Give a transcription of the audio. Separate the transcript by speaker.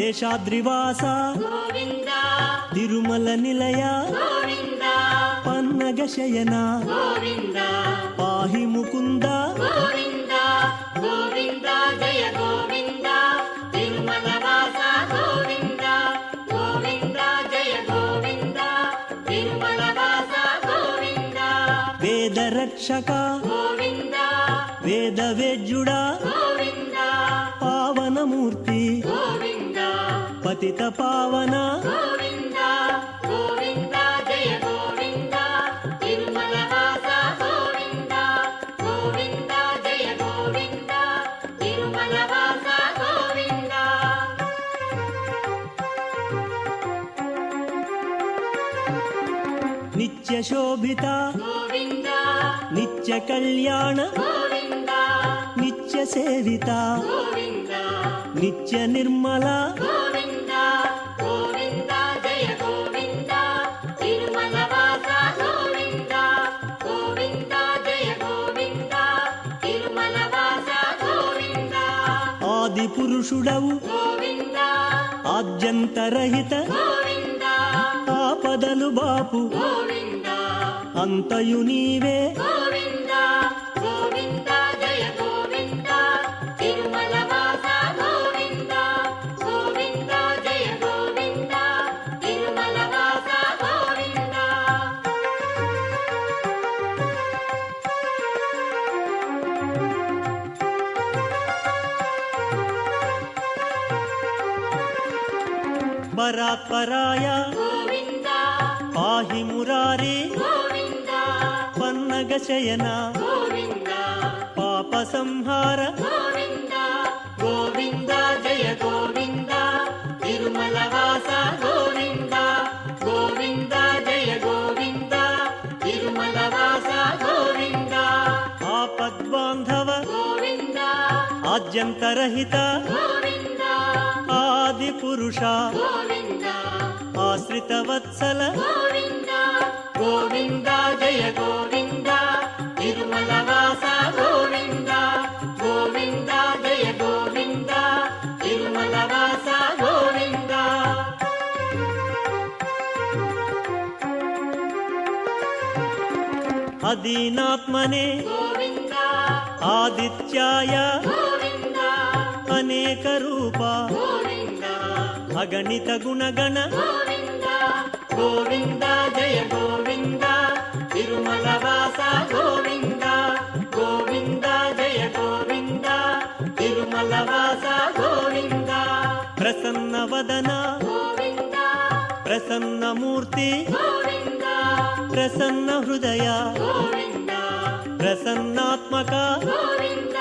Speaker 1: శేషాద్రివాస
Speaker 2: గోవింద
Speaker 1: తిరుమల నిలయ
Speaker 2: గోవింద
Speaker 1: పన్నగ శయన
Speaker 2: గోవింద
Speaker 1: పాహి ముకుంద
Speaker 2: గోవింద గోవింద జయ గోవింద తిరుమల వాస గోవింద గోవింద జయ గోవింద తిరుమల వాస గోవింద
Speaker 1: వేద రక్షక
Speaker 2: గోవింద
Speaker 1: వేద వేద్యుడా
Speaker 2: గోవింద
Speaker 1: పావనమూర్తి
Speaker 2: గోవింద
Speaker 1: పతిత పావన
Speaker 2: గోవింద గోవింద జయ గోవింద తిరుమల వాస గోవింద గోవింద జయ గోవింద తిరుమల వాస గోవింద
Speaker 1: నిత్య శోభిత
Speaker 2: గోవింద
Speaker 1: నిత్య కళ్యాణ
Speaker 2: గోవింద
Speaker 1: నిత్య సేవిత
Speaker 2: గోవింద
Speaker 1: నిత్య నిర్మల
Speaker 2: గోవింద గోవింద జయ గోవింద తిరుమల వాస గోవింద గోవింద జయ గోవింద తిరుమల వాస గోవింద
Speaker 1: ఆది పురుషుడవు
Speaker 2: గోవింద
Speaker 1: ఆద్యంతరహిత
Speaker 2: గోవింద
Speaker 1: ఆపదలు బాపు
Speaker 2: గోవింద
Speaker 1: అంతయు నీవే
Speaker 2: గోవింద గోవింద జయ గోవింద తిరుమల వాస గోవింద గోవింద జయ గోవింద తిరుమల వాస గోవింద
Speaker 1: పరాత్పరాయ
Speaker 2: గోవింద
Speaker 1: పాహి మురారే
Speaker 2: గోవింద
Speaker 1: పన్నగ శయన
Speaker 2: గోవింద
Speaker 1: పాప సంహార
Speaker 2: గోవింద గోవింద జయ గోవింద తిరుమల వాస గోవింద గోవింద జయ గోవింద తిరుమల వాస గోవింద
Speaker 1: ఆపద్బాంధవ
Speaker 2: గోవింద
Speaker 1: ఆద్యంతరహిత
Speaker 2: గోవింద
Speaker 1: ఆది పురుష
Speaker 2: గోవింద
Speaker 1: ఆశ్రిత వత్సల
Speaker 2: గోవింద గోవింద జయ గోవింద తిరుమల వాస గోవింద గోవింద జయ గోవింద తిరుమల వాస గోవింద
Speaker 1: అదీనాత్మనే
Speaker 2: గోవింద
Speaker 1: ఆదిత్యాయ
Speaker 2: గోవింద
Speaker 1: అనేక రూప
Speaker 2: గోవింద
Speaker 1: అగణిత గుణగణ
Speaker 2: గోవింద గోవింద జయ గోవింద తిరుమల వాస గోవింద గోవింద జయ గోవింద తిరుమల వాస గోవింద
Speaker 1: ప్రసన్న వదన
Speaker 2: గోవింద
Speaker 1: ప్రసన్న మూర్తి
Speaker 2: గోవింద
Speaker 1: ప్రసన్న హృదయ
Speaker 2: గోవింద
Speaker 1: ప్రసన్నాత్మక
Speaker 2: గోవింద